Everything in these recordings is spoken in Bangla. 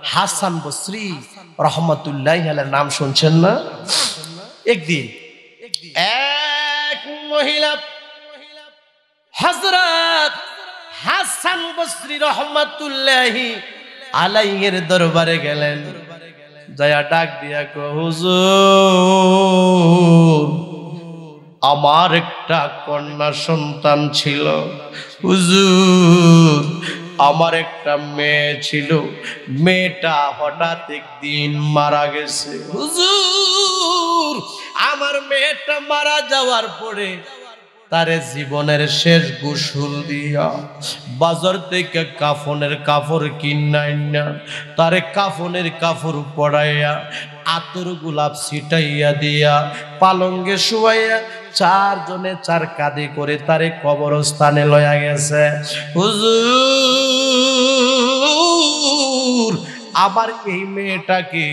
হাসান বসরি রহমতুল্লাহি আলাইহির নাম শুনছেন না? একদিন এক মহিলা হযরত হাসান বসরি রহমতুল্লাহি আলাইহির দরবারে গেলেন, যায়া ডাক দিয়া কো, হুজুর আমার একটা কন্যা সন্তান ছিল, হুজুর আমার একটা মেয়ে ছিল, মেয়েটা হঠাৎ একদিন মারা গেছে, হুজুর আমার মেয়েটা মারা যাওয়ার পরে তারে জীবনের শেষ গোসল দিয়া বাজার থেকে কাফনের কাপড় কিনাইনা তারে কাফনের কাপড় পরাইয়া আতর গোলাপ ছিটাইয়া দিয়া পালঙ্গে শুয়াইয়া চারজনে চার কাঁধে করে তারে কবরস্থানে লয়া গেছে। হুজুর আমার এই মেয়েটাকে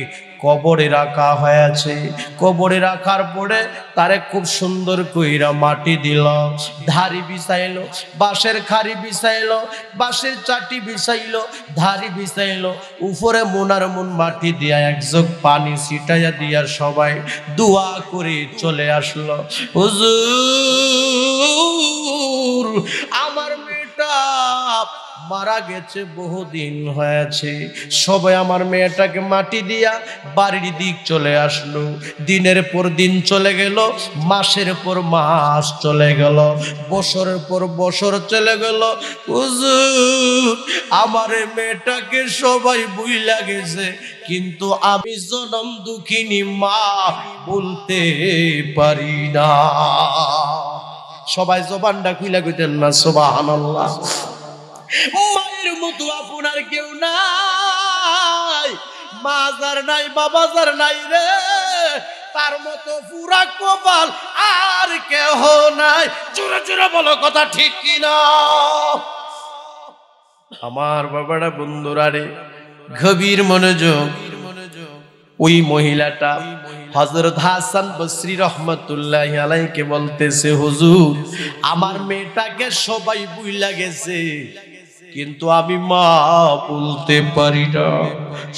কবরে রাখা হয়েছে, কবরে রাখার পরে তারে খুব সুন্দর কইরা মাটি দিল, ধারি বিছাইলো, বাঁশের খাড়ি বিছাইলো, বাঁশের চাটি বিছাইলো, ধারি বিছাইলো, উপরে মোনার মন মাটি দিয়া এক জগ পানি ছিটাইয়া দিয়া সবাই দোয়া করে চলে আসলো। হুজুর আমার মেয়েটা মারা গেছে, বহুদিন হয়েছে, সবাই আমার মেয়েটাকে মাটি দিয়া বাড়ির দিক চলে আসলো। দিনের পর দিন চলে গেল, মাসের পর মাস চলে গেল, বছরের পর বছর চলে গেল। হুজুর আমার মেয়েটাকে সবাই ভুইলা গেছে, কিন্তু আমি জনম দুঃখিনী মা বলতে পারি না। সবাই জবানটা খুইলা কইতেন না সুবহানাল্লাহ। মায়ের মতো আপনার কেউ নাই, মা যার নাই বাবা যার নাই রে, তার মতো পুরা কপাল আর কেহ নাই। জোরে জোরে বলো কথা ঠিক কিনা? আমার বাবারা বন্ধুরা রে, গভীর মনোযোগ। ওই মহিলাটা হযরত হাসান বসরি রহমতুল্লাহি আলাইহিকে বলতেছে, হুজুর আমার মেয়েটাকে সবাই ভুইলা গেছে, কিন্তু আমি মা বলতে পারি না।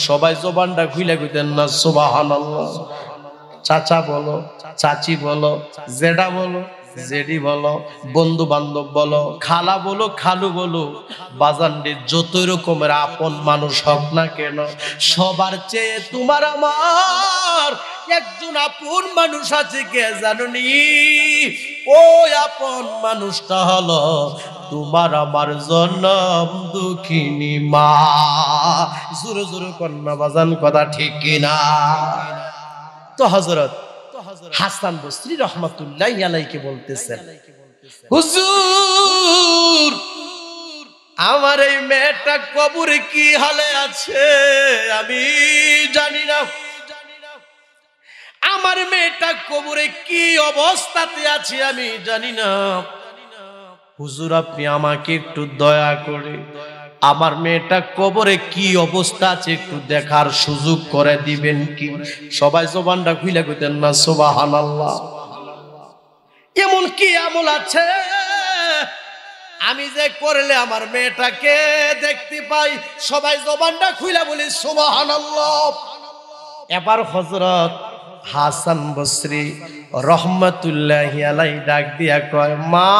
সবাই জবানটা খুইলা কইতেন না সুবহানাল্লাহ। চাচা বলো, চাচি বলো, জেডা বলো, জেডি বলো, বন্ধু বান্ধব বলো, খালা বলো, খালু বলো, বাজানডে যত রকমের আপন মানুষ হোক না কেন, সবার চেয়ে তোমার আমার একজন আপন মানুষ আছে, কে জানোনি? ওই আপন মানুষটা হলো তোমার আমার জনম দুঃখিনী মা। জোরে জোরে কন্যা বাজান কথা ঠিক কিনা? তো হযরত হাসান বসরি রহমতুল্লাহি আলাইহিকে বলতেছেন, হুজুর আমার এই মেয়েটা কবরে কি হালে আছে আমি জানি না, আমার মেয়েটা কবরে কি অবস্থাতে আছে আমি জানি না। হুজুর আপনি আমাকে একটু দয়া করে আমার মেয়েটা কবরে কি অবস্থা আছে একটু দেখার সুযোগ করে দিবেন কি? সবাই জবানটা খুইলা কইতেন না সুবহানাল্লাহ। এমন কি আমল আছে আমি যে করলে আমার মেয়েটাকে দেখতে পাই? সবাই জবানটা খুইলা বলি সুবহানাল্লাহ। এবার হযরত হাসান বসরি রহমতুল্লাহি আলাইহি ডাক দিয়া কয়, মা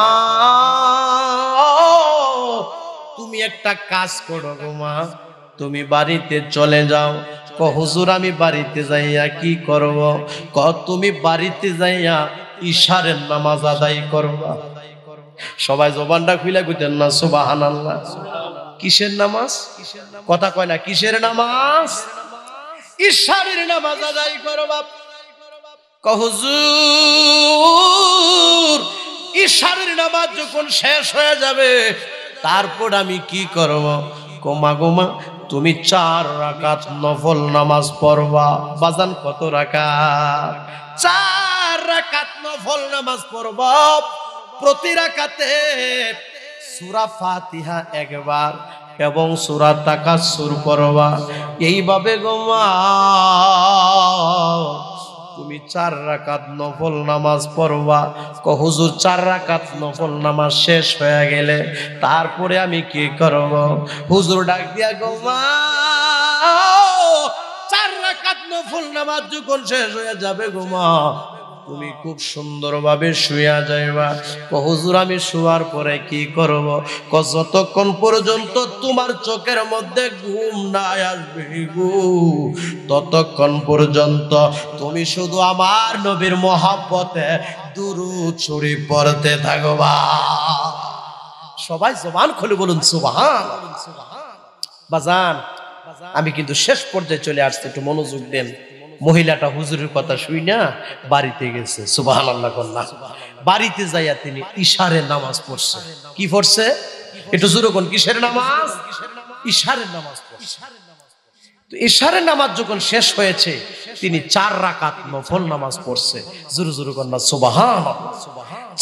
তুমি একটা কাজ করো গো মা, তুমি বাড়িতে চলে যাও। ক হুজুর আমি বাড়িতে যাইয়া কি করব? ক তুমি বাড়িতে যাইয়া ইশারের নামাজ আদায় করবা। সবাই জবানটা খুইলা কইতেন না সুবহানাল্লাহ। কিসের নামাজ? কথা কয় না, কিসের নামাজ? ইশারের নামাজ আদায় করবা। ক হুজুর ইশারের নামাজ যখন শেষ হয়ে যাবে তারপর আমি কি করব? কোমা গোমা তুমি 4 রাকাত নফল নামাজ পড়বা। বাজান কত রাকাত? 4 রাকাত নফল নামাজ পড়বা। প্রতি রাকাতে সূরা ফাতিহা একবার এবং সূরা তাকাসসুর পড়বা। এইভাবে গোমা তুমি 4 রাকাত নফল নামাজ পড়বা। ক হুজুর 4 রাকাত নফল নামাজ শেষ হয়ে গেলে তারপরে আমি কি করব? হুজুর ডাক দিয়া গো মা 4 রাকাত নফল নামাজ যখন শেষ হয়ে যাবে গো মা, তুমি খুব সুন্দরভাবে শুয়া যাইবা। হুজুর আমি শুয়ার পরে কি করব? যতক্ষণ পর্যন্ত তোমার চোখের মধ্যে ঘুম না আসবে গো, ততক্ষণ পর্যন্ত তুমি শুধু আমার নবীর মহব্বতে দুরূদ শরীফ পড়তে থাকবা। সবাই জবান খুলে বলুন সুবহানাল্লাহ। বাজান, আমি কিন্তু শেষ পর্যায়ে চলে আসছি, একটু মনোযোগ দেন। মহিলাটা হুজুরের কথা শুই না বাড়িতে গেছে, সুবহানাল্লাহ কন্যা। বাড়িতে যাইয়া তিনি ইশারের নামাজ পড়ছে। কি পড়ছে? একটু জোরে কোন, কিসের নামাজ? ইশারের নামাজ পড়ছে। তো ইশারের নামাজ যখন শেষ হয়েছে, তিনি 4 রাকাত নফল নামাজ পড়ছে। জোরে জোরে কন্যা সুবহানাল্লাহ।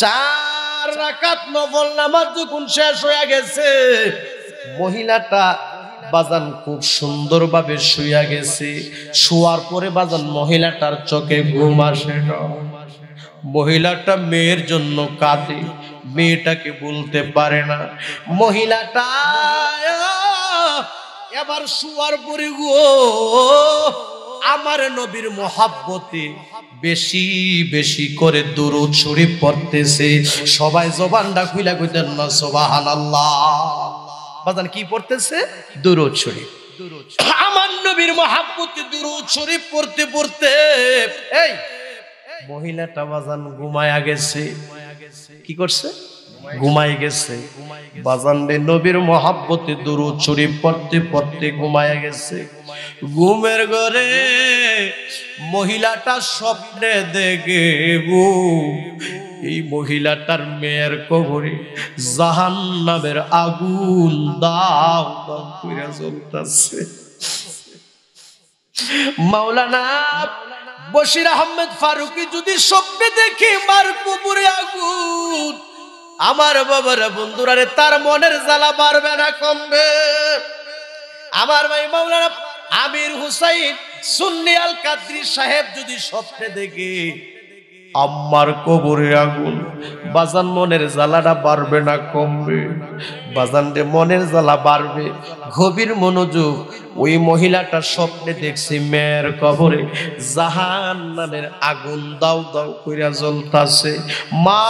4 রাকাত নফল নামাজ যখন শেষ হয়ে গেছে, মহিলাটা বাজান খুব সুন্দরভাবে শুয়া গেছে। শুয়ার পরে বাজান মহিলাটার চোখে ঘুম আসে না। মহিলাটা মেয়ের জন্য কাঁদে, মেয়েটাকে বলতে পারে না। মহিলাটা এবার শুয়ার পরে গো আমার নবীর মহব্বতে বেশি বেশি করে দুরূদ শরীফ পড়তেছে। সবাই জবানটা খুইলা কইতেন না সুবহানাল্লাহ। বাজান কি পড়তেছে? দুরূদ শরীফ। আমার নবীর মহব্বতে দুরূদ শরীফ পড়তে পড়তে এই মহিলাটা বাজান ঘুমায়া গেছে। কি করছে? ঘুমাই গেছে। বাজান রে নবীর মহব্বতে দুরূদ শরীফ পড়তে পড়তে ঘুমায়া গেছে। ঘুমের ঘরে মহিলাটা স্বপ্নে দেখে গো এই মহিলাটার মেয়ের কবরে জাহান্নামের আগুন দাও দাও কইরা জ্বলতাছে। মাওলানা বশির আহমেদ ফারুকী যদি স্বপ্নে দেখে মার কবরে আগুন, আমার বাবারা বন্ধুরা রে, তার মনের জ্বালা বাড়বে না কমবে? আমার ভাই মাওলানা আমির হুসাইন সুন্নি আল কাদরি সাহেব যদি স্বপ্নে দেখে আম্মার কবরে আগুন, বাজান মনের জ্বালাটা বাড়বে না কমবে? বাজান রে মনের জ্বালা বাড়বে। গভীর মনোযোগ। ওই মহিলাটা স্বপ্নে দেখছে মেয়ের কবরে জাহান্নামের আগুন দাও দাও কইরা জ্বলতাছে। মা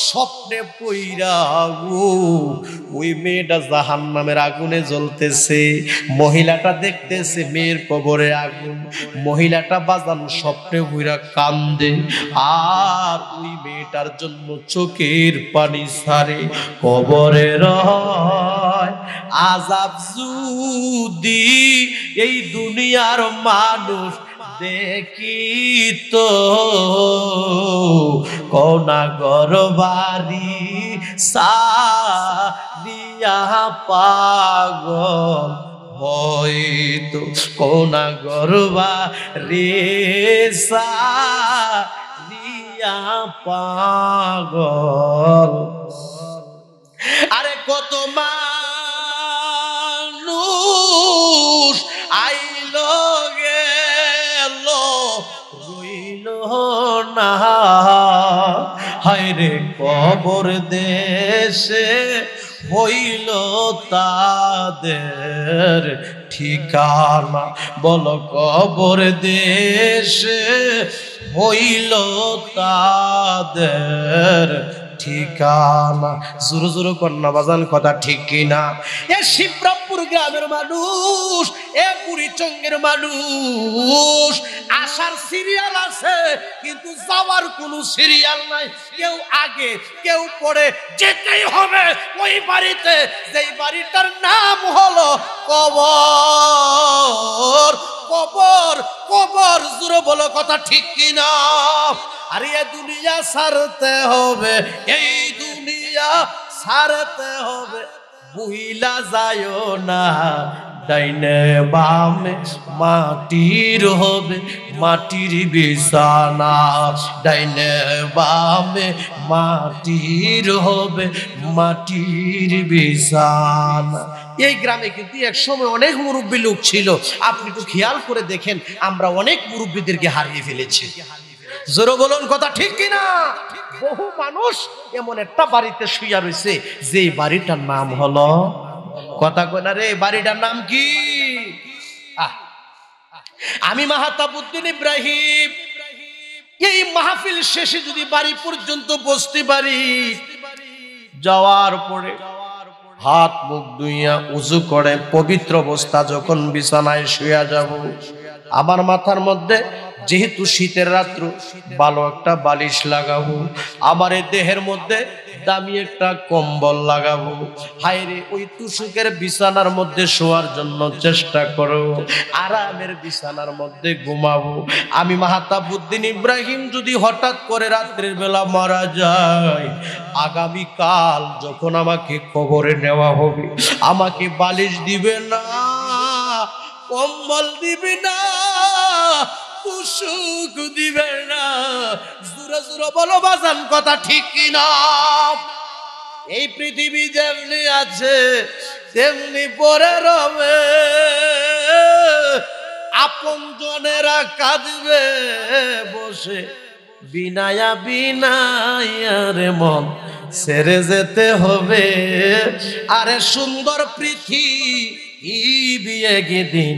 স্বপ্নে পইরা গো ওই মেয়েটা জাহান্নামের আগুনে জ্বলতেছে। মহিলাটা দেখতেছে মেয়ের কবরে আগুন। মহিলাটা বাজান স্বপ্নে পইরা কান্দে, আর ওই মেয়েটার জন্য চোখের পানি ছাড়ে। কবরে রয় আযাব যদি এই দুনিয়ার মানুষ দেখিত, কোনা ঘর বাড়ি সারিয়া পাগল হইতো, কোনা ঘর বাড়ি সারিয়া পাগল। আরে কত মানুষ আইলো গেল রইল না, হায়রে কবর দেশে হইল তাদের ঠিকানা। বলো কবর দেশে হইল তাদের ঠিকানা। জোরে জোরে কন্যা বাজান কথা ঠিক কিনা? এ শিবরামপুর গ্রামের মানুষ, এ বুড়িচঙ্গের মানুষ, আসার সিরিয়াল আছে কিন্তু যাওয়ার কোনো সিরিয়াল নাই। কেউ আগে কেউ পরে, যেতেই হবে ওই বাড়িতে, যেই বাড়িটার নাম হলো কবর। কবর কবর, জোরে বলো কথা ঠিক কিনা? আর এই দুনিয়া ছাড়তে হবে, এই দুনিয়া ছাড়তে হবে, বুইলা যায়ও না ডাইনে বামে মাটির হবে মাটির বিছানা। ডাইনে বামে মাটির হবে মাটির বিছানা। এই গ্রামে কিন্তু এক সময় অনেক মুরব্বী লোক ছিল। আপনি একটু খেয়াল করে দেখেন, আমরা অনেক মুরব্বীদেরকে হারিয়ে ফেলেছি। জোরে বলুন কথা ঠিক কিনা? বহু মানুষ এমন একটা বাড়িতে শুইয়া রয়েছে যে বাড়িটার নাম হলো কথা কয় না রে, বাড়িটার নাম কি? আমি মাহতাবউদ্দিন ইব্রাহিম এই মাহফিল শেষে যদি বাড়ি পর্যন্ত বসতে পারি, যাওয়ার পরে হাত মুখ ধুইয়া উযু করে পবিত্র অবস্থা যখন বিছানায় শুয়ে যাব, আমার মাথার মধ্যে যেহেতু শীতের রাত্র ভালো একটা বালিশ লাগাবো, আমার এই দেহের মধ্যে দামি একটা কম্বল লাগাবো, হায়রে ওই তুষুকের বিছানার মধ্যে শোয়ার জন্য চেষ্টা করো, আরামের বিছানার মধ্যে ঘুমাবো। আমি মাহতাবউদ্দিন ইব্রাহিম যদি হঠাৎ করে রাত্রির বেলা মারা যায়, আগামী কাল যখন আমাকে কবরে নেওয়া হবে, আমাকে বালিশ দিবে না, কম্বল দিবে না, তুষুক দিবে না। জোরে জোরে বলো বাজান, কথা ঠিক কিনা? এই পৃথিবী যেমনি আছে তেমনি পরে রবে, আপন জনেরা কাঁদবে বসে, বিনায়া বিনায়া রে মন ছেড়ে যেতে হবে। আরে সুন্দর পৃথিবী একদিন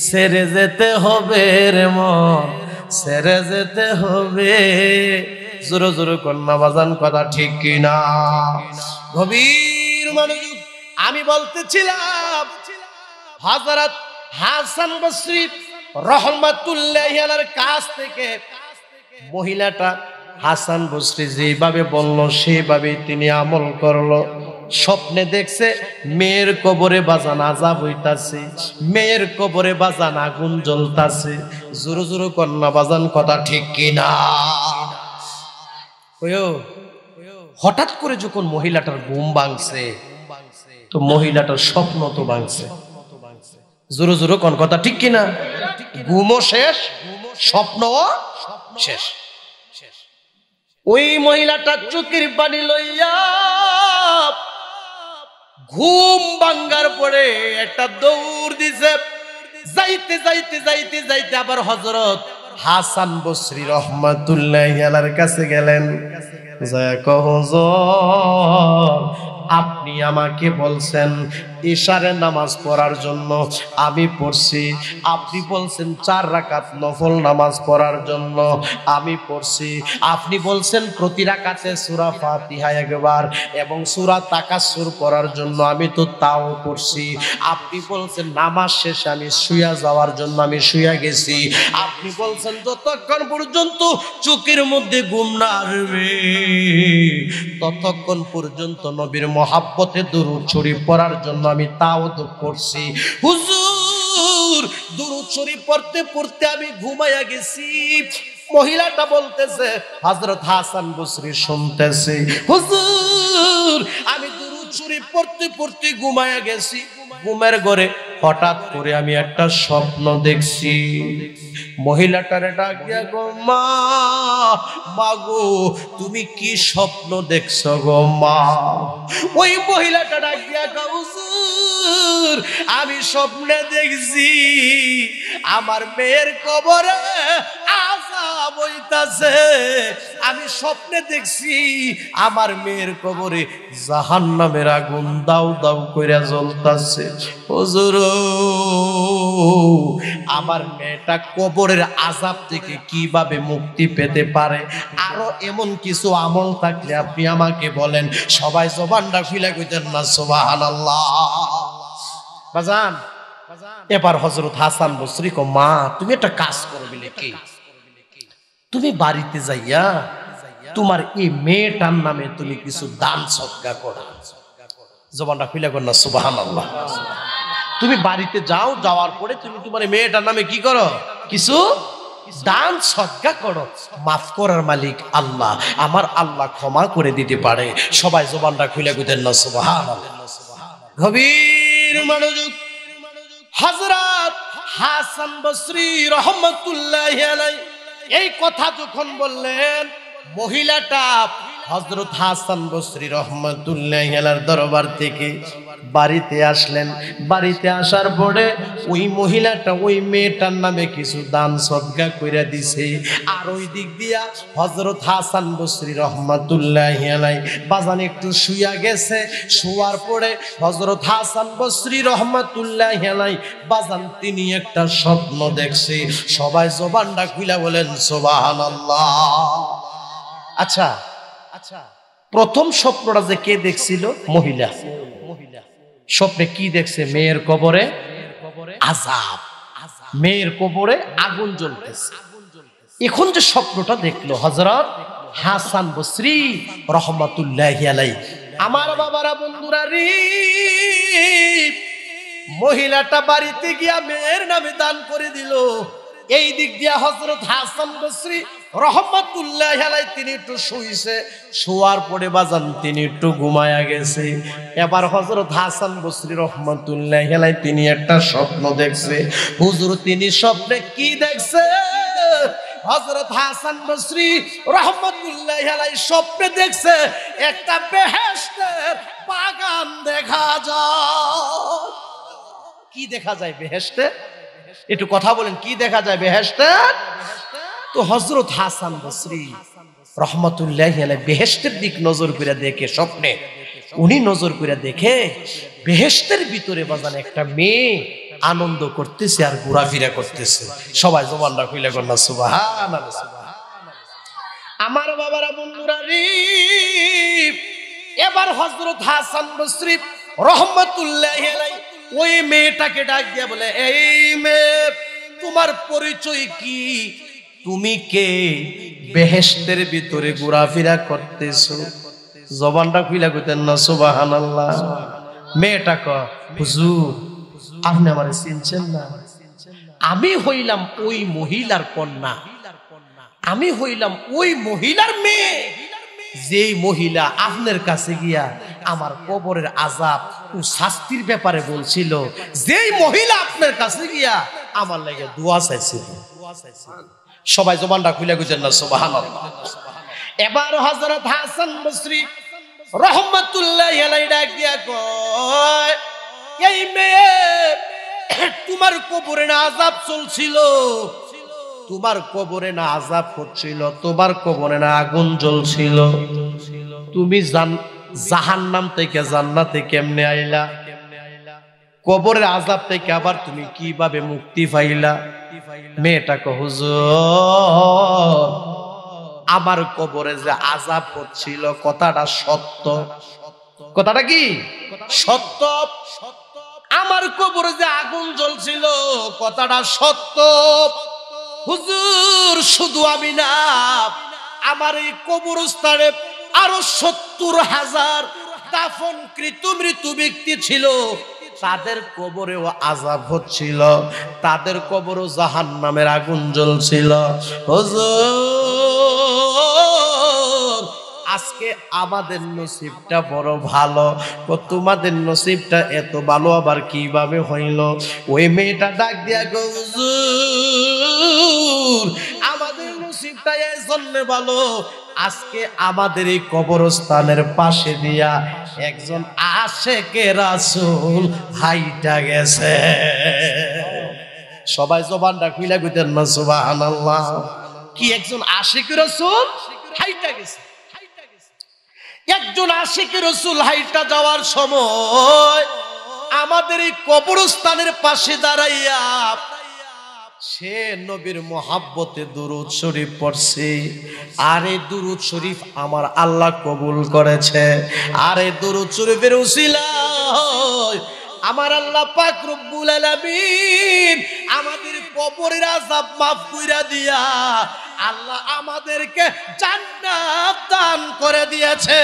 ছেড়ে যেতে হবে রে মন, ছেড়ে যেতে হবে। জোরে জোরে কন্যা বাজান, কথা ঠিক কিনা? গভীর মনোযোগ। আমি বলতেছিলাম হযরত হাসান বসরি রাহমাতুল্লাহি আলাইহির কাছ থেকে মহিলাটা হাসান বসরি যেভাবে বলল সেভাবে তিনি আমল করলো। স্বপ্নে দেখছে মেয়ের কবরে বাজান আযাব হইতাছে, মেয়ের কবরে বাজান আগুন জ্বলতাছে। জোরে জোরে কন্যা বাজান, কথা ঠিক কিনা? হঠাৎ করে যখন মহিলাটার ঘুম ভাঙছে, তো মহিলাটার স্বপ্ন তো ভাঙছে। জোরে জোরে কোন, কথা ঠিক কিনা? ঘুমও শেষ, স্বপ্নও শেষ। ওই মহিলাটা চোখের পানি লইয়া ঘুম ভাঙ্গার পরে একটা দৌড় দিছে। যাইতে যাইতে যাইতে যাইতে আবার হযরত হাসান বসরি রাহমাতুল্লাহি আলাইহির কাছে গেলেন। যায় কহ, হুজুর আপনি আমাকে বলছেন ইশারে নামাজ পড়ার জন্য, আমি পড়ছি। আপনি বলছেন 4 রাকাত নফল নামাজ পড়ার জন্য, আমি পড়ছি। আপনি বলছেন প্রতি রাকাতে সূরা ফাতিহা একবার এবং সূরা তাকাসসুর পড়ার জন্য, আমি তো তাও পড়ছি। আপনি বলছেন নামাজ শেষে আমি শুয়া যাওয়ার জন্য, আমি শুয়া গেছি। আপনি বলছেন যতক্ষণ পর্যন্ত চোখের মধ্যে ঘুম না আসবে ততক্ষণ পর্যন্ত নবীর মহাব্বতে দুরূদ শরীফ পড়ার জন্য আমি তাও তো পড়ছি। হুজুর দুরূদ শরীফ পড়তে পড়তে আমি ঘুমায়া গেছি। মহিলাটা বলতেছে, হযরত হাসান বসরি শুনতেছে, হুজুর আমি দুরূদ শরীফ পড়তে পড়তে ঘুমায়া গেছি। ঘুমের ঘরে হঠাৎ করে আমি একটা স্বপ্ন দেখছি। মহিলাটারে ডাক দিয়া, গো মা, মা গো তুমি কি স্বপ্ন দেখছো গো মা? ওই মহিলাটা ডাক দিয়া, হুজুর আমি স্বপ্নে দেখছি আমার মেয়ের কবরে আযাব হইতাছে। আমি স্বপ্নে দেখছি আমার মেয়ের কবরে জাহান্নামের আগুন দাউ দাউ কইরা জ্বলতাছে। হুজুর আমার মেয়েটা কবরের আযাব থেকে কিভাবে মুক্তি পেতে পারে? আরো এমন কিছু আমল থাকলে আপনি আমাকে বলেন। সবাই জবানটা খুলে কইতেন না সুবহানাল্লাহ। বাজান এবার হযরত হাসান বসরি কো, মা তুমি একটা কাজ করো বলে কি, তুমি বাড়িতে যাইয়া তোমার এই মেয়েটার নামে তুমি কিছু দান সদকা করো। জবানটা খুলে কর না সুবহানাল্লাহ। তুমি বাড়িতে যাও, যাওয়ার পরে তুমি তোমার মেয়েটার নামে কি করো? কিছু দান সদকা করো। মাফ করার মালিক আল্লাহ, আমার আল্লাহ ক্ষমা করে দিতে পারে। সবাই জবানটা খুলে কইতেন না সুবহানাল্লাহ। গভীর মনোযোগ। হযরত হাসান বসরি রাহমাতুল্লাহি আলাইহি এই কথা যখন বললেন, মহিলাটা হযরত হাসান বসরি রহমাতুল্লাহি আলাইহির দরবার থেকে বাড়িতে আসলেন। বাড়িতে আসার পরে ওই মহিলাটা ওই মেয়েটার নামে কিছু দান সদকা কইরা দিছে। আর ওই দিক দিয়া হযরত হাসান বসরি রহমাতুল্লাহি আলাইহি বাজান একটু শুয়া গেছে। শোয়ার পরে হযরত হাসান বসরি রহমাতুল্লাহি আলাইহি বাজান তিনি একটা স্বপ্ন দেখছে। সবাই জবানটা খুলে বলেন সুবহানাল্লাহ। আচ্ছা, প্রথম স্বপ্নটা যে কে দেখছিল? মহিলা। স্বপ্নে কি দেখছে? মেয়ের কবরে আযাব, মেয়ের কবরে আগুন জ্বলতেছে। এখন যে স্বপ্নটা দেখলো হযরত হাসান বসরি রহমাতুল্লাহি আলাইহি, আমার বাবারা বন্ধুরা রে, মহিলাটা বাড়িতে গিয়া মেয়ের নামে দান করে দিল। এই দিক দিয়া হযরত হাসান বসরি রহমাতুল্লাহি আলাইহি তিনি একটু শুইছে। শোয়ার পরে বাজান তিনি একটু ঘুমায়া গেছে। এবার হযরত হাসান বসরি রহমাতুল্লাহি আলাইহি তিনি একটা স্বপ্ন দেখছে। হুজুর তিনি স্বপ্নে কি দেখছে? হযরত হাসান বসরি রহমাতুল্লাহি আলাইহি স্বপ্নে দেখছে একটা বেহেশতের বাগান দেখা যায়। কি দেখা যায় বেহেশতে? একটু কথা বলেন, কি দেখা যায় বেহেশতে? তো হযরত হাসান বসরি রহমাতুল্লাহি আলাইহি বেহেশতের দিক নজর করে দেখে, স্বপ্নে উনি নজর করে দেখে বেহেশতের ভিতরে বাজান একটা মেয়ে আনন্দ করতেছে আর ঘোরাফেরা করতেছে। সবাই জবানটা খুলে কর না সুবহানাল্লাহ। আমার বাবারা বন্ধুরা রে, এবার হযরত হাসান বসরি রহমাতুল্লাহি আলাইহি ওই মেয়েটাকে ডাক দিয়া বলে, এই মেয়ে তোমার পরিচয় কি? তুমি কে? বেহেশতের ভিতরে ঘোরাফেরা করতেছো। জবানটা খুইলা কইতেন না সুবহানাল্লাহ। মেয়েটা কয়, হুজুর আপনি আমারে চিনছেন না? আমি হইলাম ওই মহিলার কন্যা, আমি হইলাম ওই মহিলার মেয়ে, যেই মহিলা আপনার কাছে গিয়া আমার কবরের আযাব ও শাস্তির ব্যাপারে বলছিল, যেই মহিলা আপনার কাছে গিয়া আমার লাগে দোয়া চাইছিল। সবাই জবানটা খুলে কইতেন না সুবহানাল্লাহ। এবার হযরত হাসান বসরি রহমাতুল্লাহি আলাইহি ডাক দিয়া কয়, এই মেয়ে তোমার কবরে না আযাব চলছিল? তোমার কবরে না আযাব হচ্ছিল? তোমার কবরে না আগুন জ্বলছিল? তুমি জাহান্নাম থেকে জান্নাতে কেমনে আইলা? কবরের আযাব থেকে আবার তুমি কিভাবে মুক্তি পাইলা? মেয়েটা কয়, হুজুর আমার কবরে যে আযাব হচ্ছিল কথাটা সত্য। কথাটা কি সত্য? আমার কবরে যে আগুন জ্বলছিল কথাটা সত্য। হুজুর শুধু আমি না, আমার এই কবরস্থানে আরো ৭০,০০০ দাফনকৃত মৃত ব্যক্তি ছিল, তাদের কবরেও আযাব হচ্ছিল, তাদের কবরও জাহান্নামের আগুন জ্বলছিল। হুজুর আজকে আমাদের নসিবটা বড় ভালো। তোমাদের নসিবটা এত ভালো আবার কিভাবে হইল? ওই মেয়েটা ডাক দিয়া গো, হুজুর আমাদের নসিবটা এই জন্য ভালো, আজকে আমাদের এই কবরস্থানের পাশে দিয়া একজন আশেকে রাসূল হাইটা গেছে। সবাই জবানটা খুইলা কইতেন না সুবহানাল্লাহ। কি একজন আশেকে রাসূল হাইটা গেছে? একজন আশিকে রাসূল হাইটা যাওয়ার সময় আমাদের এই কবরস্থানের পাশে দাঁড়াইয়া সে নবীর মোহাব্বতে দুরূদ শরীফ পড়ছে। আর এই দুরূদ শরীফ আমার আল্লাহ কবুল করেছে। আর এই দুরূদ শরীফের উসিলায় আমার আল্লাহ পাক রব্বুল আলামিন আমাদের কবরের আযাব মাফ কইরা দিয়া আল্লাহ আমাদেরকে জান্নাত দান করে দিয়েছে।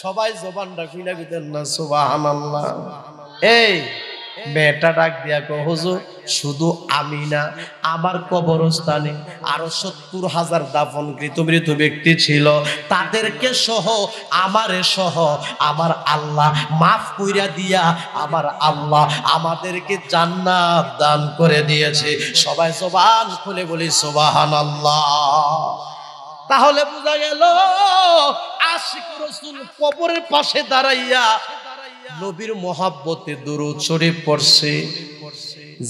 সবাই জবানটা খুলে কইতেন না সুবহানাল্লাহ। এই মেয়েটা ডাক দিয়া কো, হুজুর শুধু আমি না, আমার কবরস্থানে আরো ৭০,০০০ দাফনকৃত মৃত ব্যক্তি ছিল, তাদেরকে সহ আমারে সহ আমার আল্লাহ মাফ কইরা দিয়া আমার আল্লাহ আমাদেরকে জান্নাত দান করে দিয়েছে। সবাই জবান খুলে বলি সুবহানাল্লাহ। তাহলে বোঝা গেল আশিক রাসূল কবরের পাশে দাঁড়াইয়া নবীর মহব্বতে দুরূদ শরীফ পড়ছে।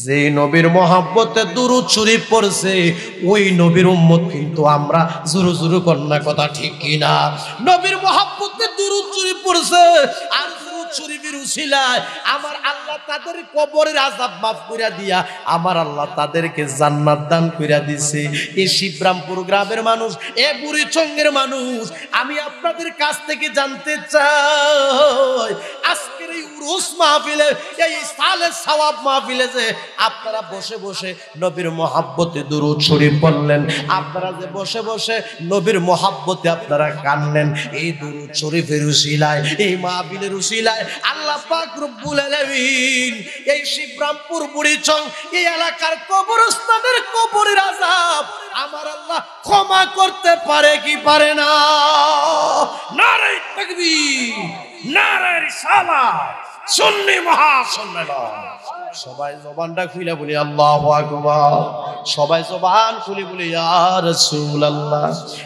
যে নবীর মহব্বতে দুরূদ শরীফ পড়ছে ওই নবীর উম্মত কিন্তু আমরা। জোরে জোরে কন্যা কথা ঠিক কিনা? নবীর মহব্বতে দুরূদ শরীফ পড়ছে আর দুরূদ শরীফের উসিলায় আমার আল্লাহ তাদের কবরের আযাব মাফ কইরা দিয়া আমার আল্লাহ তাদেরকে জান্নাত দান কইরা দিছে। এই শিবরামপুর গ্রামের মানুষ, এ বুড়িচঙ্গের মানুষ, আমি আপনাদের কাছ থেকে জানতে চাই আজকের এই উরুস মাহফিলে, এই সালে সওয়াব মাহফিলে যে আপনারা বসে বসে নবীর মহব্বতে দুরূদ শরীফ পড়লেন, আপনারা যে বসে বসে নবীর মহব্বতে আপনারা কাঁদলেন, এই দুরূদ শরীফের উসিলায়, এই মাহফিলের উসিলায় আল্লাহ পাক রব্বুল আলামিন এই শিবরামপুর বুড়িচং এই এলাকার কবরস্থানের কবরের আযাব আমার আল্লাহ ক্ষমা করতে পারে কি পারে না? নারে তাকবীর, নারে রিসালাত, সুন্নি মহাসম্মেলন। সবাই জবানটা খুলে বলি আল্লাহু আকবার। সবাই জবান খুলে বলি ইয়া রাসূলুল্লাহ।